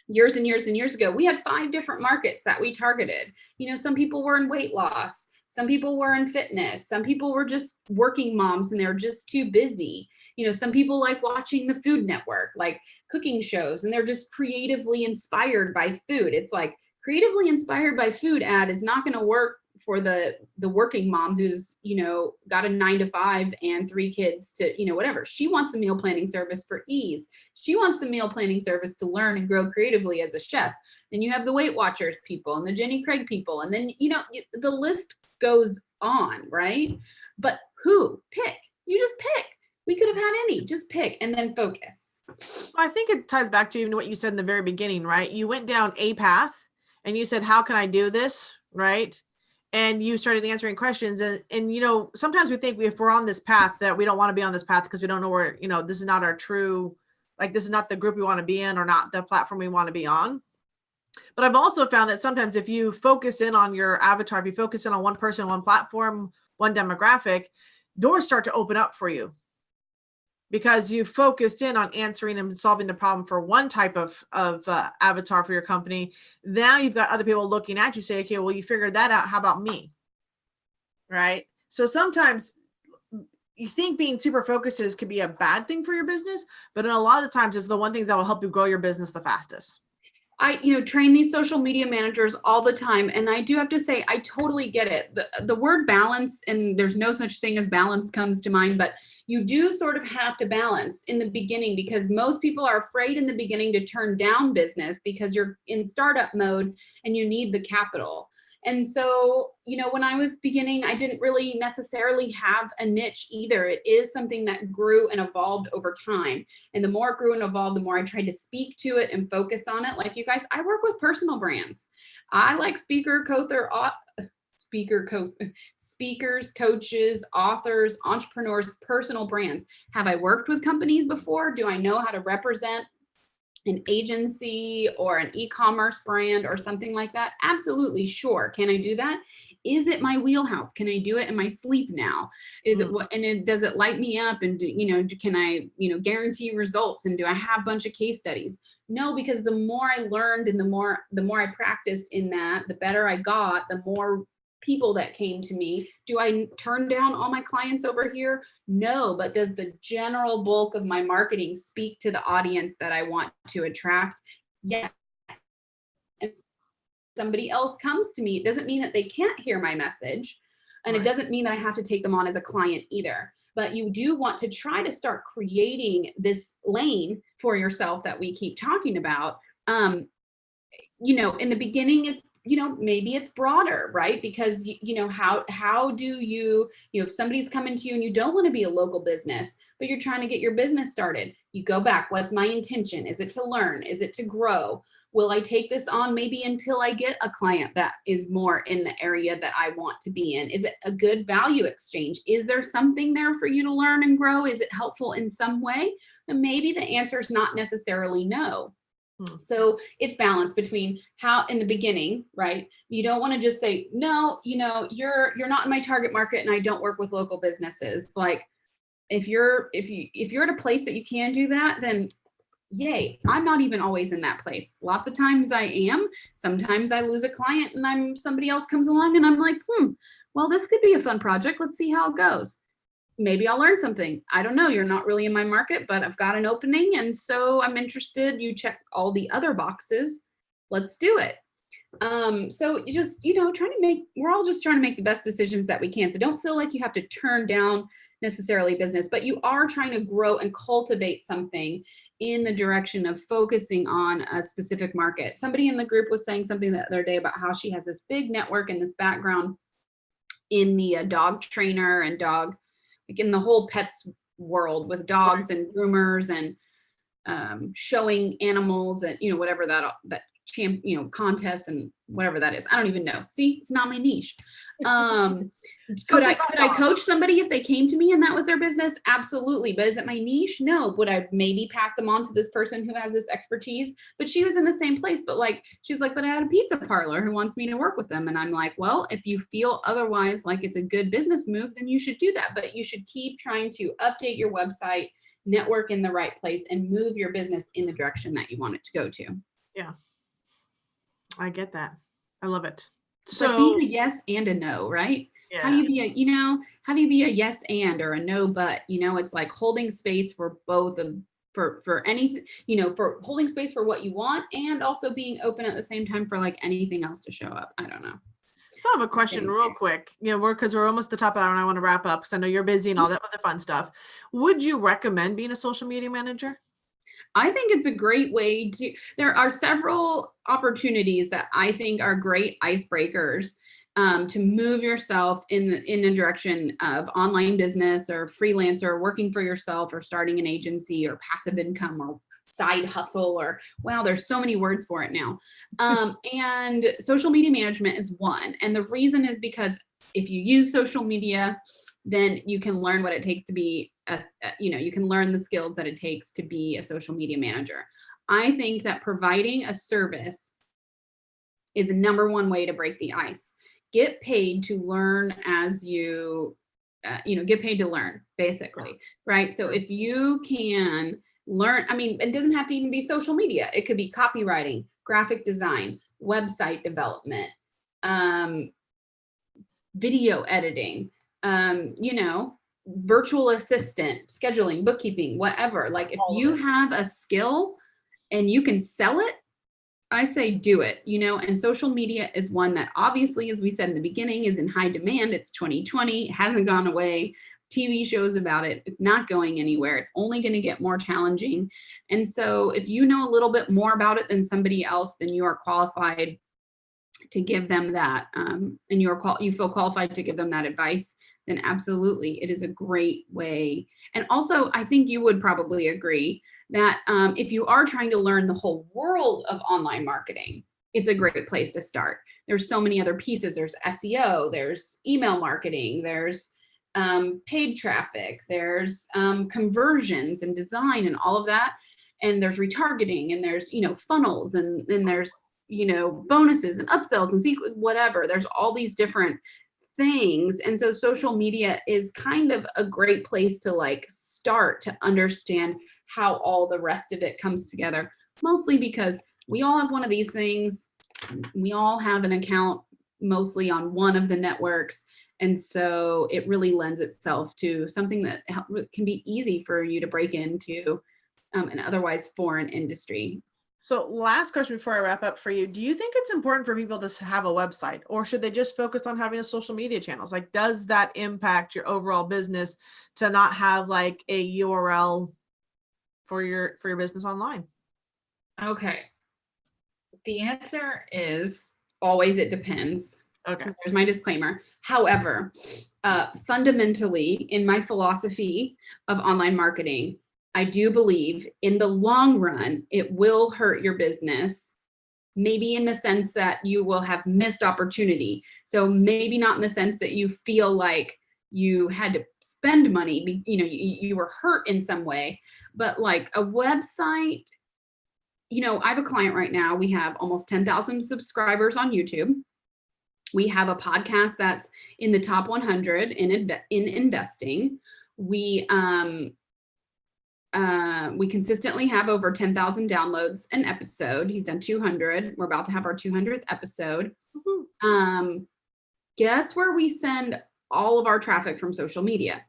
Years and years and years ago, we had 5 different markets that we targeted. You know, some people were in weight loss, some people were in fitness, some people were just working moms and they're just too busy. You know, some people like watching the Food Network, like cooking shows, and they're just creatively inspired by food. It's like, creatively inspired by food ad is not going to work for the working mom who's, you know, got a 9 to 5 and 3 kids to, you know, whatever. She wants the meal planning service for ease. She wants the meal planning service to learn and grow creatively as a chef. Then you have the Weight Watchers people and the Jenny Craig people. And then, you know, the list goes on, right? But who? Pick. You just pick. We could have had any. Just pick and then focus. Well, I think it ties back to even what you said in the very beginning, right? You went down a path and you said, how can I do this? Right. And you started answering questions. And you know, sometimes we think if we're on this path that we don't want to be on this path because we don't know where, you know, this is not our true, like, this is not the group we want to be in or not the platform we want to be on. But I've also found that sometimes if you focus in on your avatar, if you focus in on one person, one platform, one demographic, doors start to open up for you, because you focused in on answering and solving the problem for one type of avatar for your company. Now you've got other people looking at you, say, okay, well, you figured that out. How about me? Right. So sometimes you think being super focused could be a bad thing for your business, but in a lot of the times it's the one thing that will help you grow your business the fastest. I, you know, train these social media managers all the time. And I do have to say, I totally get it. The word balance, and there's no such thing as balance, comes to mind, but you do sort of have to balance in the beginning, because most people are afraid in the beginning to turn down business because you're in startup mode and you need the capital. And so, you know, when I was beginning, I didn't really necessarily have a niche either. It is something that grew and evolved over time. And the more it grew and evolved, the more I tried to speak to it and focus on it. Like you guys, I work with personal brands. I like speakers, coaches, authors, entrepreneurs, personal brands. Have I worked with companies before? Do I know how to represent an agency or an e-commerce brand or something like that? Absolutely, sure. Can I do that? Is it my wheelhouse? Can I do it in my sleep now? Is it what, and does it light me up? And you know, can I, you know, guarantee results? And do I have a bunch of case studies? No, because the more I learned and the more I practiced in that, the better I got, the more people that came to me. Do I turn down all my clients over here? No, but does the general bulk of my marketing speak to the audience that I want to attract? Yes. And somebody else comes to me, it doesn't mean that they can't hear my message. And It doesn't mean that I have to take them on as a client either. But you do want to try to start creating this lane for yourself that we keep talking about. You know, in the beginning, it's, you know, maybe it's broader, right? Because, you know, how do you, you know, if somebody's coming to you and you don't want to be a local business, but you're trying to get your business started, you go back. What's my intention? Is it to learn? Is it to grow? Will I take this on maybe until I get a client that is more in the area that I want to be in? Is it a good value exchange? Is there something there for you to learn and grow? Is it helpful in some way? And maybe the answer is not necessarily no. So it's balance between how in the beginning, right? You don't want to just say, no, you know, you're not in my target market and I don't work with local businesses. Like if you're at a place that you can do that, then yay. I'm not even always in that place. Lots of times I am. Sometimes I lose a client and somebody else comes along and I'm like, well, this could be a fun project. Let's see how it goes. Maybe I'll learn something. I don't know. You're not really in my market, but I've got an opening. And so I'm interested. You check all the other boxes. Let's do it. So you just, you know, we're all just trying to make the best decisions that we can. So don't feel like you have to turn down necessarily business, but you are trying to grow and cultivate something in the direction of focusing on a specific market. Somebody in the group was saying something the other day about how she has this big network and this background in the dog trainer and dog, like in the whole pets world with dogs and groomers and showing animals and, you know, whatever that contests and whatever that is. I don't even know. See, it's not my niche. Could Something I coach somebody if they came to me and that was their business? Absolutely. But is it my niche? No. Would I maybe pass them on to this person who has this expertise? But she was in the same place, but she's like, but I had a pizza parlor who wants me to work with them. And I'm like, well, if you feel otherwise like it's a good business move, then you should do that. But you should keep trying to update your website, network in the right place, and move your business in the direction that you want it to go to. Yeah. I get that. I love it. So like being a yes and a no, right? Yeah. How do you be a yes and or a no but? It's like holding space for both of for anything, for holding space for what you want and also being open at the same time for like anything else to show up. I don't know. So I have a question real quick. Because we're almost at the top of the hour and I want to wrap up because I know you're busy and all that other fun stuff. Would you recommend being a social media manager? I think it's a great way there are several opportunities that I think are great icebreakers to move yourself in a direction of online business or freelancer, or working for yourself, or starting an agency, or passive income, or side hustle, or wow, there's so many words for it now. And social media management is one. And the reason is because if you use social media, then you can learn what it takes to be you can learn the skills that it takes to be a social media manager. I think that providing a service is the number one way to break the ice. Get paid to learn as you, get paid to learn, basically, right? So if you can learn, it doesn't have to even be social media. It could be copywriting, graphic design, website development, video editing, virtual assistant, scheduling, bookkeeping, whatever. Like if you have a skill and you can sell it, I say do it, and social media is one that obviously, as we said in the beginning, is in high demand. It's 2020, it hasn't gone away. TV shows about it. It's not going anywhere. It's only going to get more challenging. And so if you know a little bit more about it than somebody else, then you are qualified to give them that, and you feel qualified to give them that advice, then absolutely, it is a great way. And also, I think you would probably agree that if you are trying to learn the whole world of online marketing, it's a great place to start. There's so many other pieces. There's SEO, there's email marketing, there's paid traffic, there's conversions and design and all of that. And there's retargeting, and there's, funnels, and there's, bonuses and upsells and whatever. There's all these different things. And so social media is kind of a great place to start to understand how all the rest of it comes together, mostly because we all have one of these things. We all have an account mostly on one of the networks. And so it really lends itself to something that can be easy for you to break into an otherwise foreign industry. So last question before I wrap up for you, do you think it's important for people to have a website, or should they just focus on having a social media channels? Does that impact your overall business to not have a URL for your business online? Okay. The answer is always, it depends. Okay. So there's my disclaimer. However, fundamentally, in my philosophy of online marketing, I do believe in the long run, it will hurt your business, maybe in the sense that you will have missed opportunity. So maybe not in the sense that you feel like you had to spend money, you were hurt in some way, but like a website, I have a client right now. We have almost 10,000 subscribers on YouTube. We have a podcast that's in the top 100 in investing. We consistently have over 10,000 downloads an episode. He's done 200. We're about to have our 200th episode. Mm-hmm. Guess where we send all of our traffic from social media?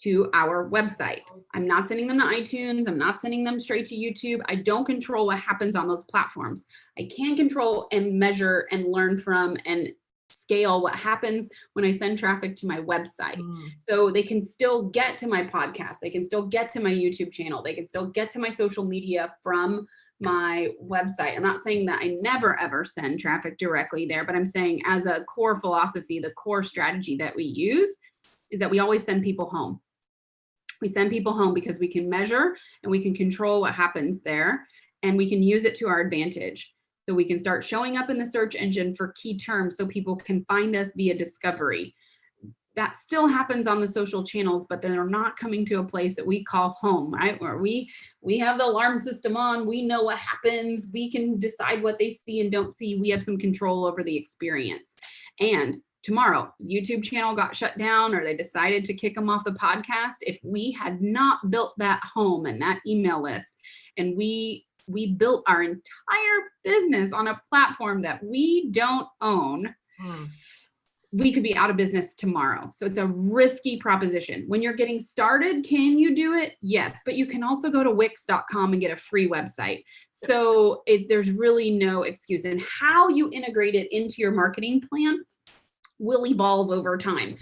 To our website. I'm not sending them to iTunes. I'm not sending them straight to YouTube. I don't control what happens on those platforms. I can control and measure and learn from and scale what happens when I send traffic to my website. So they can still get to my podcast. They can still get to my YouTube channel. They can still get to my social media from my website. I'm not saying that I never ever send traffic directly there, but I'm saying as a core philosophy, the core strategy that we use is that we always send people home. We send people home because we can measure and we can control what happens there. and we can use it to our advantage. So we can start showing up in the search engine for key terms so people can find us via discovery. That still happens on the social channels, but they're not coming to a place that we call home, right? Where we have the alarm system on, we know what happens, we can decide what they see and don't see, we have some control over the experience. And tomorrow, YouTube channel got shut down or they decided to kick them off the podcast, if we had not built that home and that email list, and we built our entire business on a platform that we don't own, we could be out of business tomorrow. So it's a risky proposition. When you're getting started, can you do it? Yes, but you can also go to Wix.com and get a free website. So there's really no excuse. And how you integrate it into your marketing plan will evolve over time.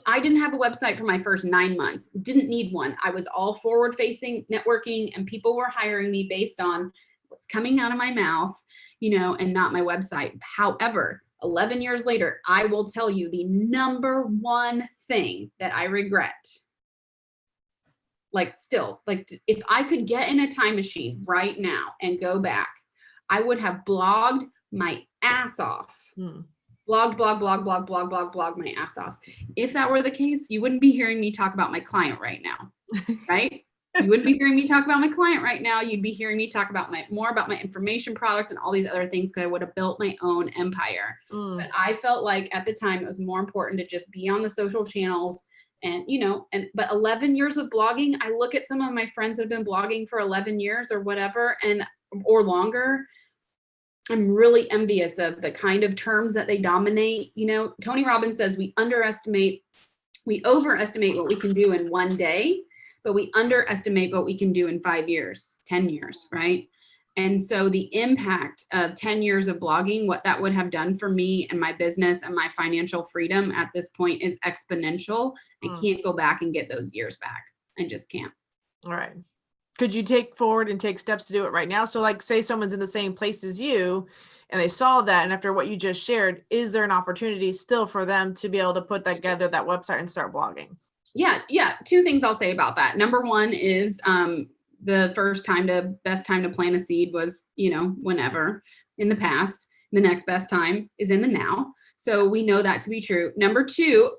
I didn't have a website for my first 9 months, didn't need one. I was all forward facing networking and people were hiring me based on what's coming out of my mouth, and not my website. However, 11 years later, I will tell you the number one thing that I regret. If I could get in a time machine right now and go back, I would have blogged my ass off. Blog my ass off. If that were the case, you wouldn't be hearing me talk about my client right now, right? You wouldn't be hearing me talk about my client right now. You'd be hearing me talk about more about my information product and all these other things, because I would have built my own empire. But I felt like at the time it was more important to just be on the social channels and, but 11 years of blogging, I look at some of my friends that have been blogging for 11 years or whatever, or longer. I'm really envious of the kind of terms that they dominate. Tony Robbins says we overestimate what we can do in one day, but we underestimate what we can do in 5 years, 10 years, right? And so the impact of 10 years of blogging, what that would have done for me and my business and my financial freedom at this point is exponential. I can't go back and get those years back. I just can't. All right. Could you take forward and take steps to do it right now? So like say someone's in the same place as you and they saw that, and after what you just shared, is there an opportunity still for them to be able to put together that website and start blogging? Yeah. Two things I'll say about that. Number one is the best time to plant a seed was, whenever in the past. The next best time is in the now. So we know that to be true. Number two,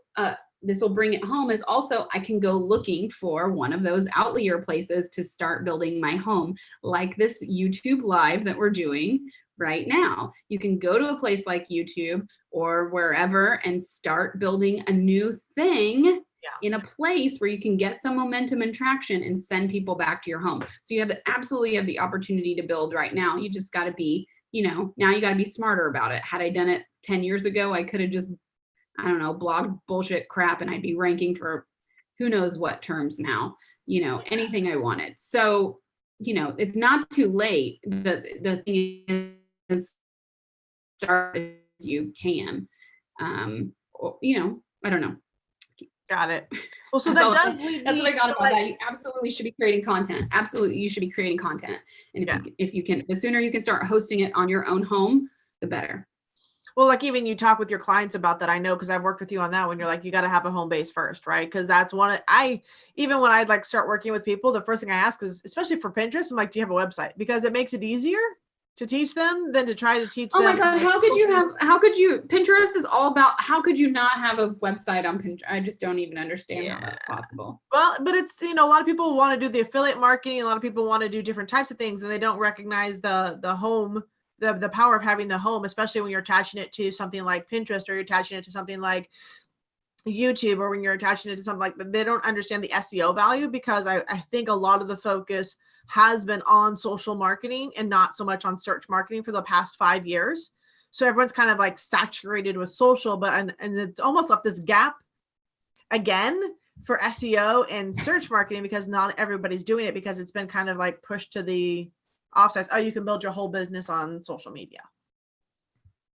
this will bring it home, is also I can go looking for one of those outlier places to start building my home, like this YouTube live that we're doing right now. You can go to a place like YouTube or wherever and start building a new thing in a place where you can get some momentum and traction and send people back to your home. So you absolutely have the opportunity to build right now. You just got to be, now you got to be smarter about it. Had I done it 10 years ago, I could have just, blogged bullshit crap and I'd be ranking for who knows what terms now, anything I wanted. So, it's not too late. The thing is, start as you can. I don't know. Got it. Well, so that does lead me. That's what I got about that. You absolutely should be creating content. Absolutely, you should be creating content. And if you can, the sooner you can start hosting it on your own home, the better. Well, like even you talk with your clients about that. I know, because I've worked with you on that when you're like, you got to have a home base first, right? Because that's even when I'd like start working with people, the first thing I ask is, especially for Pinterest, I'm like, do you have a website? Because it makes it easier to teach them than to try to teach them. Oh my God, Pinterest is all about, how could you not have a website on Pinterest? I just don't even understand how that's possible. Well, but it's, a lot of people want to do the affiliate marketing. A lot of people want to do different types of things, and they don't recognize the home, the power of having the home, especially when you're attaching it to something like Pinterest, or you're attaching it to something like YouTube, or when you're attaching it to something like that. They don't understand the SEO value, because I think a lot of the focus has been on social marketing and not so much on search marketing for the past 5 years. So everyone's kind of like saturated with social, but and it's almost left this gap again for SEO and search marketing, because not everybody's doing it, because it's been kind of like pushed to the offsides. Oh, you can build your whole business on social media.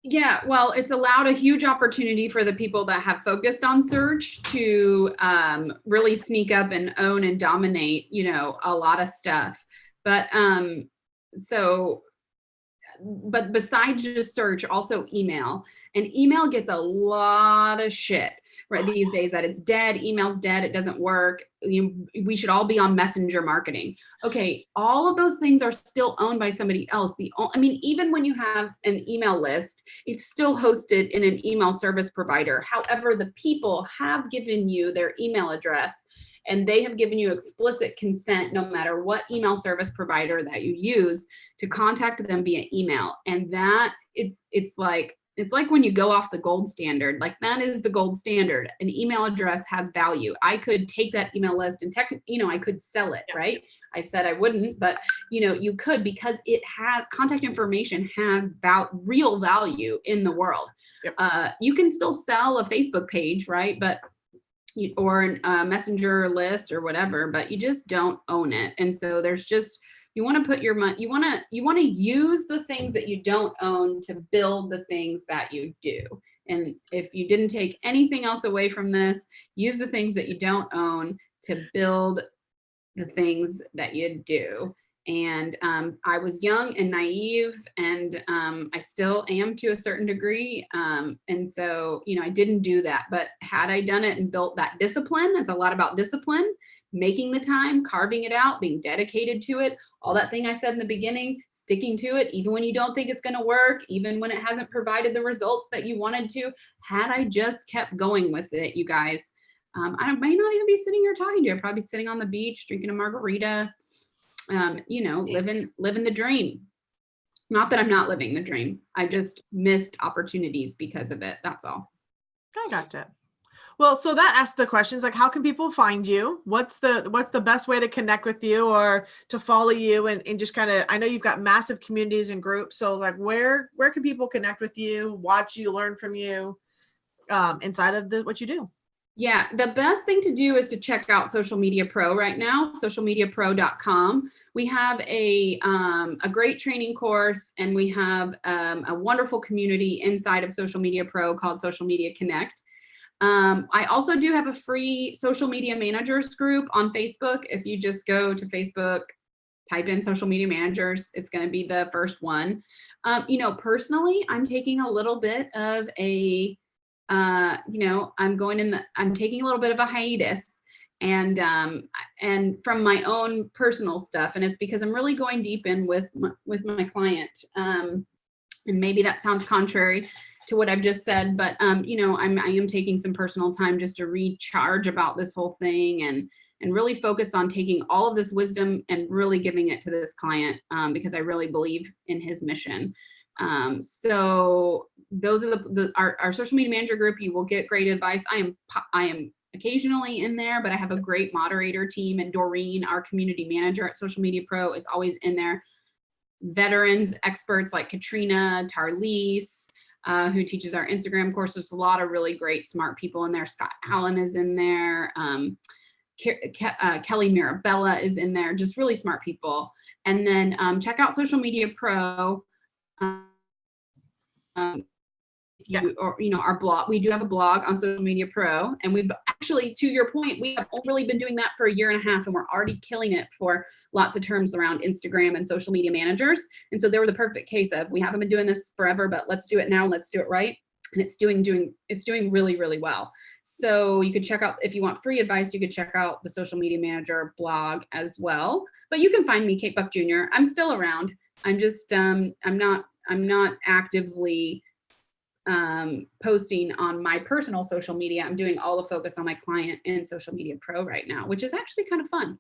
Yeah, well, it's allowed a huge opportunity for the people that have focused on search to really sneak up and own and dominate, a lot of stuff. But besides just search, also email. And email gets a lot of shit right these days that it's dead, email's dead, it doesn't work. We should all be on messenger marketing. Okay, all of those things are still owned by somebody else. I mean, even when you have an email list, it's still hosted in an email service provider. However, the people have given you their email address, and they have given you explicit consent, no matter what email service provider that you use, to contact them via email. And that it's like when you go off the gold standard. Like, that is the gold standard. An email address has value. I could take that email list and I could sell it, right? I said I wouldn't, but you could, because it has contact information, has real value in the world. Yep. You can still sell a Facebook page, right? But or a messenger list or whatever, but you just don't own it. And so there's just, you want to put your money, you want to use the things that you don't own to build the things that you do. And if you didn't take anything else away from this, use the things that you don't own to build the things that you do. And I was young and naive, and I still am to a certain degree. And so, I didn't do that. But had I done it and built that discipline, it's a lot about discipline, making the time, carving it out, being dedicated to it, all that thing I said in the beginning, sticking to it, even when you don't think it's going to work, even when it hasn't provided the results that you wanted to. Had I just kept going with it, you guys, I might not even be sitting here talking to you. I'd probably be sitting on the beach, drinking a margarita, living the dream. Not that I'm not living the dream. I just missed opportunities because of it. That's all. I gotcha. Well, so that asks the questions like, how can people find you? What's the best way to connect with you or to follow you and just kind of, I know you've got massive communities and groups. So like, where can people connect with you, watch you, learn from you inside of what you do? Yeah, the best thing to do is to check out Social Media Pro right now, socialmediapro.com. We have a great training course, and we have a wonderful community inside of Social Media Pro called Social Media Connect. I also do have a free social media managers group on Facebook. If you just go to Facebook, type in social media managers, it's going to be the first one. Personally, I'm taking a little bit of I'm taking a little bit of a hiatus, and from my own personal stuff. And it's because I'm really going deep in with my client. And maybe that sounds contrary to what I've just said, but I am taking some personal time just to recharge about this whole thing and really focus on taking all of this wisdom and really giving it to this client, because I really believe in his mission. So those are our social media manager group. You will get great advice. I am occasionally in there, but I have a great moderator team, and Doreen, our community manager at Social Media Pro, is always in there. Veterans, experts like Katrina, Tarlise, who teaches our Instagram course. There's a lot of really great, smart people in there. Scott Allen is in there. Kelly Mirabella is in there. Just really smart people. And then check out Social Media Pro. Our blog, we do have a blog on Social Media Pro, and we've actually, to your point, we have really been doing that for a year and a half, and we're already killing it for lots of terms around Instagram and social media managers. And so there was a perfect case of, we haven't been doing this forever, but let's do it now, let's do it right. And it's doing really, really well. So you could check out, if you want free advice, you could check out the Social Media Manager blog as well. But you can find me, Kate Buck Jr. I'm still around. I'm just I'm not actively posting on my personal social media. I'm doing all the focus on my client and Social Media Pro right now, which is actually kind of fun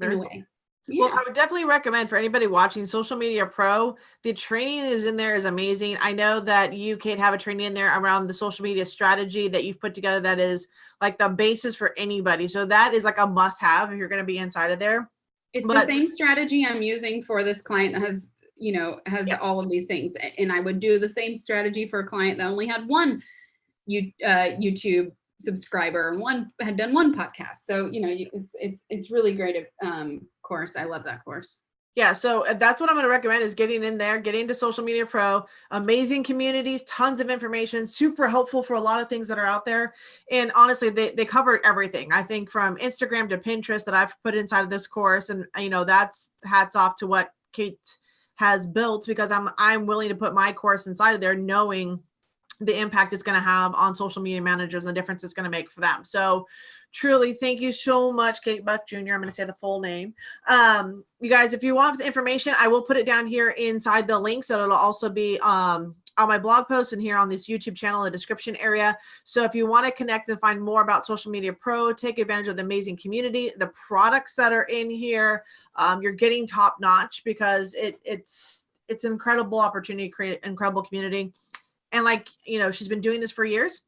in a way. Yeah. Well, I would definitely recommend for anybody watching Social Media Pro, the training is in there is amazing. I know that you, Kate, have a training in there around the social media strategy that you've put together that is like the basis for anybody. So that is like a must have if you're going to be inside of there. It's the same strategy I'm using for this client that has all of these things. And I would do the same strategy for a client that only had one YouTube subscriber and had done one podcast. So, it's really great course. I love that course. Yeah. So that's what I'm going to recommend is getting in there, getting into Social Media Pro, amazing communities, tons of information, super helpful for a lot of things that are out there. And honestly, they cover everything. I think from Instagram to Pinterest that I've put inside of this course. And, that's hats off to what Kate has built, because I'm willing to put my course inside of there knowing the impact it's going to have on social media managers and the difference it's going to make for them. So truly, thank you so much, Kate Buck Jr. I'm going to say the full name. You guys, if you want the information, I will put it down here inside the link. So it'll also be on my blog post and here on this YouTube channel in the description area. So if you want to connect and find more about Social Media Pro, take advantage of the amazing community, the products that are in here, you're getting top notch because it's an incredible opportunity to create an incredible community. And like, you know, she's been doing this for years,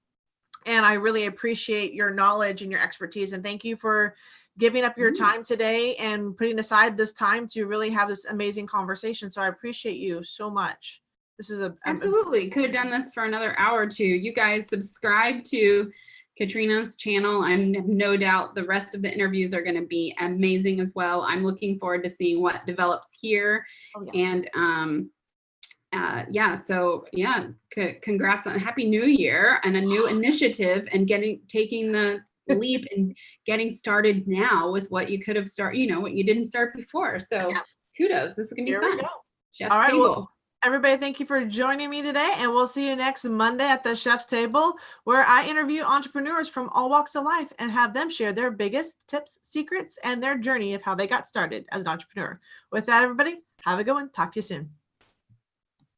and I really appreciate your knowledge and your expertise. And thank you for giving up your time today and putting aside this time to really have this amazing conversation. So I appreciate you so much. This is absolutely could have done this for another hour or two. You guys subscribe to Katrina's channel. I have no doubt the rest of the interviews are going to be amazing as well. I'm looking forward to seeing what develops here. And congrats on Happy New Year and a new initiative and taking the leap and getting started now with what you could have started, you know, what you didn't start before. So kudos. This is gonna be fun. Chef's Table. Well, everybody, thank you for joining me today, and we'll see you next Monday at the Chef's Table, where I interview entrepreneurs from all walks of life and have them share their biggest tips, secrets, and their journey of how they got started as an entrepreneur. With that, everybody, have a good one. Talk to you soon.